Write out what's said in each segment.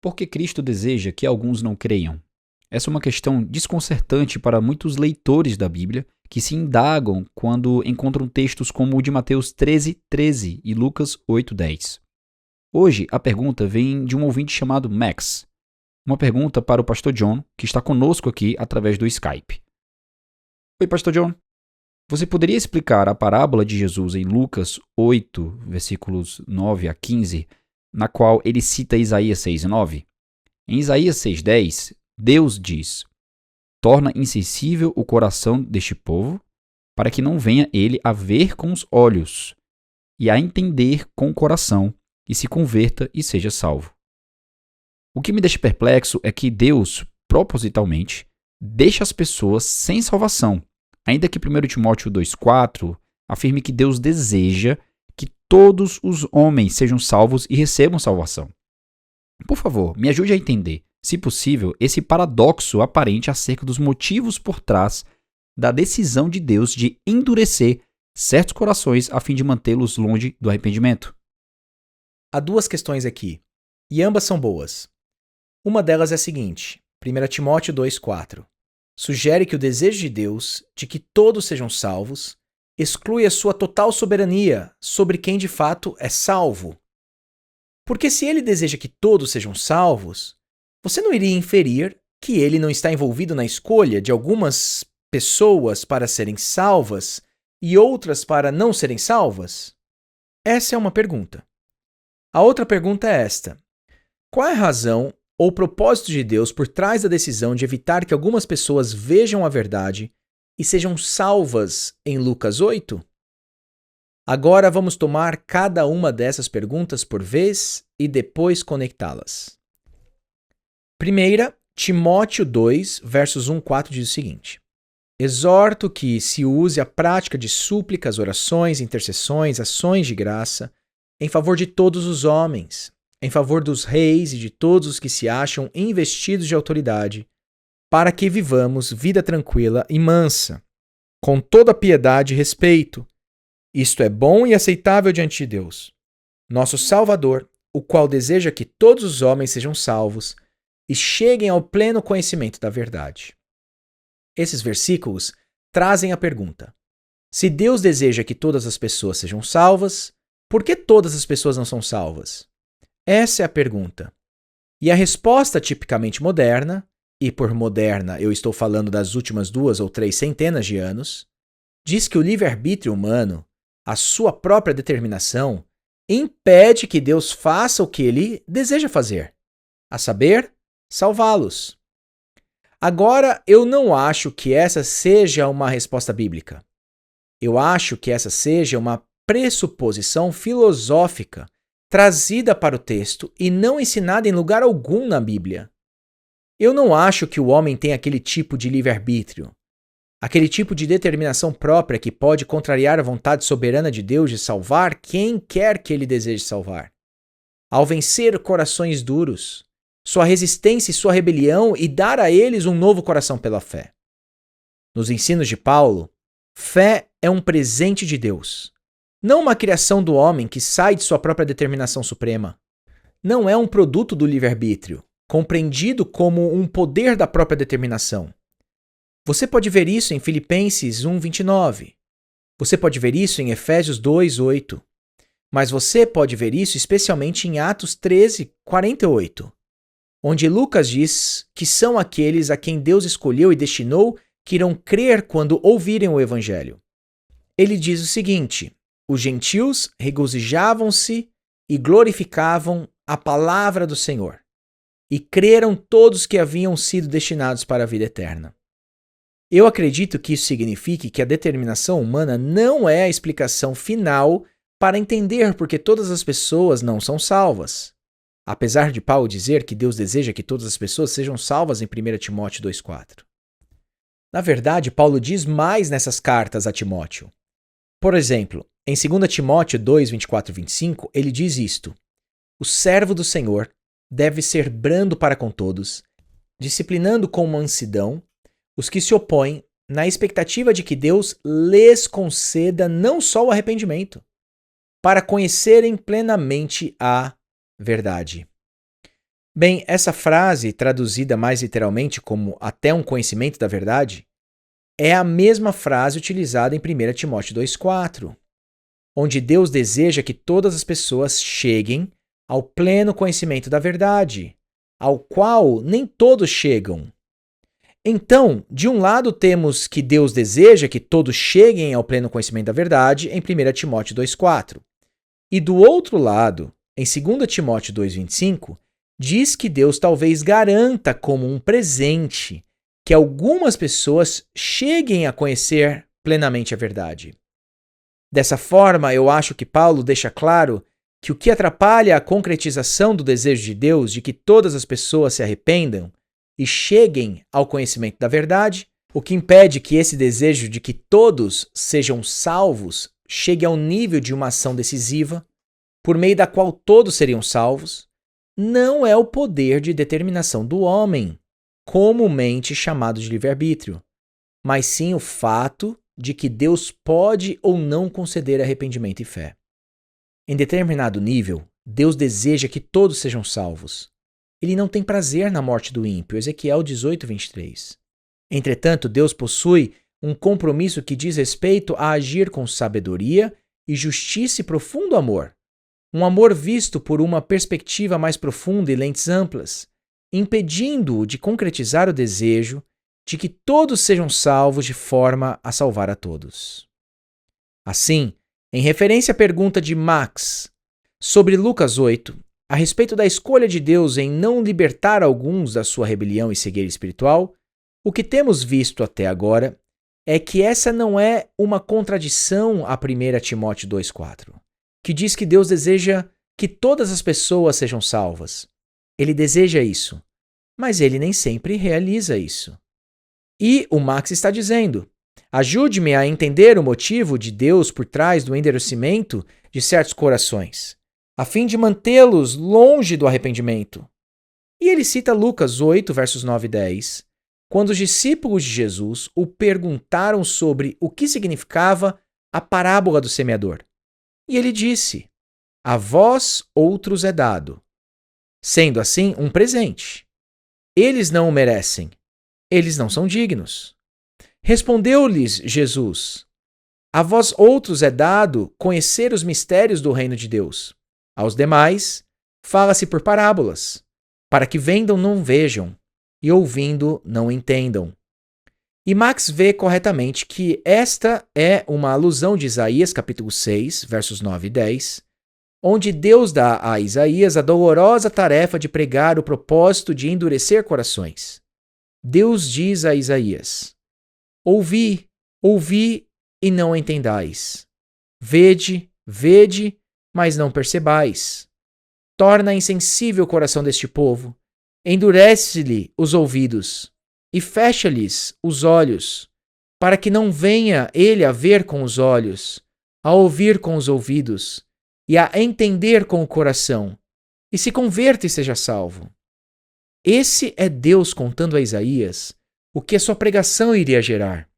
Por que Cristo deseja que alguns não creiam? Essa é uma questão desconcertante para muitos leitores da Bíblia que se indagam quando encontram textos como o de Mateus 13:13 e Lucas 8:10. Hoje, a pergunta vem de um ouvinte chamado Max. Uma pergunta para o pastor John, que está conosco aqui através do Skype. Oi, pastor John. Você poderia explicar a parábola de Jesus em Lucas 8, versículos 9 a 15, na qual ele cita Isaías 6:9? Em Isaías 6:10, Deus diz: torna insensível o coração deste povo, para que não venha ele a ver com os olhos, e a entender com o coração, e se converta e seja salvo. O que me deixa perplexo é que Deus, propositalmente, deixa as pessoas sem salvação, ainda que 1 Timóteo 2,4 afirme que Deus deseja que todos os homens sejam salvos e recebam salvação. Por favor, me ajude a entender, se possível, esse paradoxo aparente acerca dos motivos por trás da decisão de Deus de endurecer certos corações a fim de mantê-los longe do arrependimento. Há duas questões aqui, e ambas são boas. Uma delas é a seguinte, 1 Timóteo 2,4. Sugere que o desejo de Deus de que todos sejam salvos exclui a sua total soberania sobre quem de fato é salvo. Porque se ele deseja que todos sejam salvos, você não iria inferir que ele não está envolvido na escolha de algumas pessoas para serem salvas e outras para não serem salvas? Essa é uma pergunta. A outra pergunta é esta: qual é a razão ou propósito de Deus por trás da decisão de evitar que algumas pessoas vejam a verdade e sejam salvas em Lucas 8? Agora vamos tomar cada uma dessas perguntas por vez e depois conectá-las. Primeira, Timóteo 2, versos 1-4 diz o seguinte: exorto que se use a prática de súplicas, orações, intercessões, ações de graça, em favor de todos os homens, em favor dos reis e de todos os que se acham investidos de autoridade, para que vivamos vida tranquila e mansa, com toda piedade e respeito. Isto é bom e aceitável diante de Deus, nosso Salvador, o qual deseja que todos os homens sejam salvos e cheguem ao pleno conhecimento da verdade. Esses versículos trazem a pergunta: se Deus deseja que todas as pessoas sejam salvas, por que todas as pessoas não são salvas? Essa é a pergunta. E a resposta tipicamente moderna, e por moderna eu estou falando das últimas 2 ou 3 centenas de anos, diz que o livre-arbítrio humano, a sua própria determinação, impede que Deus faça o que ele deseja fazer, a saber, salvá-los. Agora, eu não acho que essa seja uma resposta bíblica. Eu acho que essa seja uma pressuposição filosófica trazida para o texto e não ensinada em lugar algum na Bíblia. Eu não acho que o homem tem aquele tipo de livre-arbítrio, aquele tipo de determinação própria que pode contrariar a vontade soberana de Deus de salvar quem quer que ele deseje salvar. Ao vencer corações duros, sua resistência e sua rebelião e dar a eles um novo coração pela fé. Nos ensinos de Paulo, fé é um presente de Deus, não uma criação do homem que sai de sua própria determinação suprema. Não é um produto do livre-arbítrio, compreendido como um poder da própria determinação. Você pode ver isso em Filipenses 1:29. Você pode ver isso em Efésios 2:8. Mas você pode ver isso especialmente em Atos 13:48, onde Lucas diz que são aqueles a quem Deus escolheu e destinou que irão crer quando ouvirem o Evangelho. Ele diz o seguinte: os gentios regozijavam-se e glorificavam a palavra do Senhor, e creram todos que haviam sido destinados para a vida eterna. Eu acredito que isso signifique que a determinação humana não é a explicação final para entender por que todas as pessoas não são salvas. Apesar de Paulo dizer que Deus deseja que todas as pessoas sejam salvas em 1 Timóteo 2,4. Na verdade, Paulo diz mais nessas cartas a Timóteo. Por exemplo, em 2 Timóteo 2, 24 e 25, ele diz isto: o servo do Senhor deve ser brando para com todos, disciplinando com mansidão os que se opõem, na expectativa de que Deus lhes conceda não só o arrependimento, para conhecerem plenamente a verdade. Bem, essa frase, traduzida mais literalmente como até um conhecimento da verdade, é a mesma frase utilizada em 1 Timóteo 2,4, onde Deus deseja que todas as pessoas cheguem ao pleno conhecimento da verdade, ao qual nem todos chegam. Então, de um lado temos que Deus deseja que todos cheguem ao pleno conhecimento da verdade em 1 Timóteo 2,4. E do outro lado, em 2 Timóteo 2,25, diz que Deus talvez garanta como um presente que algumas pessoas cheguem a conhecer plenamente a verdade. Dessa forma, eu acho que Paulo deixa claro que o que atrapalha a concretização do desejo de Deus de que todas as pessoas se arrependam e cheguem ao conhecimento da verdade, o que impede que esse desejo de que todos sejam salvos chegue ao nível de uma ação decisiva, por meio da qual todos seriam salvos, não é o poder de determinação do homem, comumente chamado de livre-arbítrio, mas sim o fato de que Deus pode ou não conceder arrependimento e fé. Em determinado nível, Deus deseja que todos sejam salvos. Ele não tem prazer na morte do ímpio, Ezequiel 18:23. Entretanto, Deus possui um compromisso que diz respeito a agir com sabedoria e justiça e profundo amor. Um amor visto por uma perspectiva mais profunda e lentes amplas, impedindo-o de concretizar o desejo de que todos sejam salvos de forma a salvar a todos. Assim, em referência à pergunta de Max sobre Lucas 8, a respeito da escolha de Deus em não libertar alguns da sua rebelião e cegueira espiritual, o que temos visto até agora é que essa não é uma contradição a 1 Timóteo 2,4, que diz que Deus deseja que todas as pessoas sejam salvas. Ele deseja isso, mas ele nem sempre realiza isso. E o Max está dizendo: ajude-me a entender o motivo de Deus por trás do endurecimento de certos corações, a fim de mantê-los longe do arrependimento. E ele cita Lucas 8, versos 9 e 10, quando os discípulos de Jesus o perguntaram sobre o que significava a parábola do semeador. E ele disse: a vós outros é dado, sendo assim um presente. Eles não o merecem, eles não são dignos. Respondeu-lhes Jesus: a vós outros é dado conhecer os mistérios do reino de Deus. Aos demais, fala-se por parábolas, para que vendo não vejam, e ouvindo não entendam. E Max vê corretamente que esta é uma alusão de Isaías capítulo 6, versos 9 e 10, onde Deus dá a Isaías a dolorosa tarefa de pregar o propósito de endurecer corações. Deus diz a Isaías: ouvi, ouvi e não entendais. Vede, vede, mas não percebais. Torna insensível o coração deste povo, endurece-lhe os ouvidos e fecha-lhes os olhos, para que não venha ele a ver com os olhos, a ouvir com os ouvidos e a entender com o coração, e se converta e seja salvo. Esse é Deus contando a Isaías o que a sua pregação iria gerar.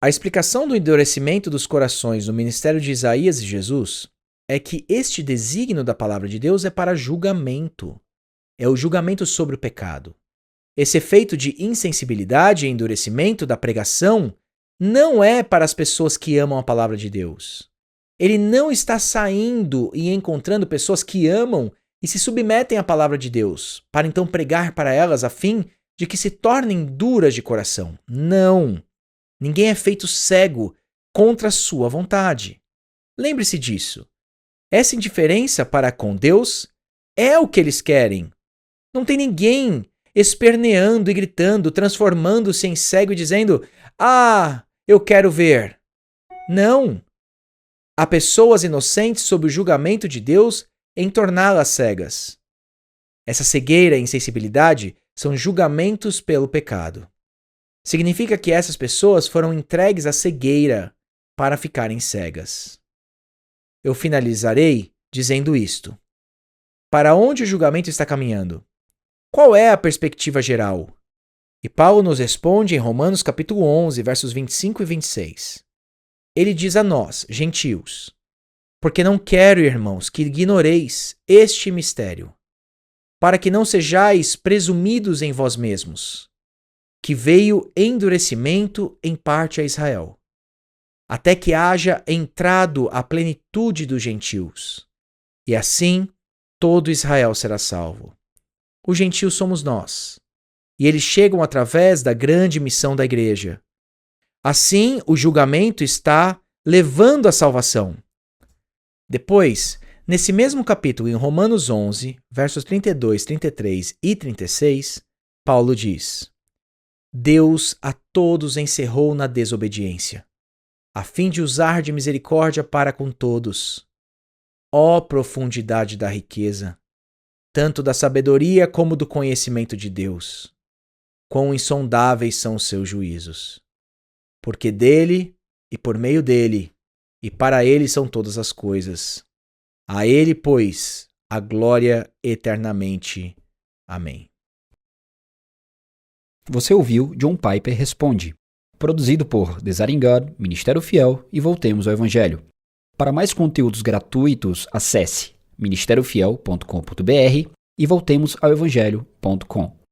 A explicação do endurecimento dos corações no ministério de Isaías e Jesus é que este desígnio da palavra de Deus é para julgamento. É o julgamento sobre o pecado. Esse efeito de insensibilidade e endurecimento da pregação não é para as pessoas que amam a palavra de Deus. Ele não está saindo e encontrando pessoas que amam e se submetem à palavra de Deus, para então pregar para elas a fim de que se tornem duras de coração. Não! Ninguém é feito cego contra a sua vontade. Lembre-se disso. Essa indiferença para com Deus é o que eles querem. Não tem ninguém esperneando e gritando, transformando-se em cego e dizendo: ah, eu quero ver. Não! Há pessoas inocentes sob o julgamento de Deus em torná-las cegas. Essa cegueira e insensibilidade são julgamentos pelo pecado. Significa que essas pessoas foram entregues à cegueira para ficarem cegas. Eu finalizarei dizendo isto. Para onde o julgamento está caminhando? Qual é a perspectiva geral? E Paulo nos responde em Romanos capítulo 11, versos 25 e 26. Ele diz a nós, gentios: porque não quero, irmãos, que ignoreis este mistério. para que não sejais presumidos em vós mesmos, que veio endurecimento em parte a Israel, até que haja entrado a plenitude dos gentios, e assim todo Israel será salvo. Os gentios somos nós, e eles chegam através da grande missão da igreja. Assim, o julgamento está levando à salvação. Depois, nesse mesmo capítulo, em Romanos 11, versos 32, 33 e 36, Paulo diz: Deus a todos encerrou na desobediência, a fim de usar de misericórdia para com todos. Ó profundidade da riqueza, tanto da sabedoria como do conhecimento de Deus! Quão insondáveis são os seus juízos! Porque dele, e por meio dele, e para ele são todas as coisas. A ele, pois, a glória eternamente. Amém. Você ouviu John Piper Responde, produzido por Desiring God, Ministério Fiel e Voltemos ao Evangelho. Para mais conteúdos gratuitos, acesse ministériofiel.com.br e voltemosaoevangelho.com.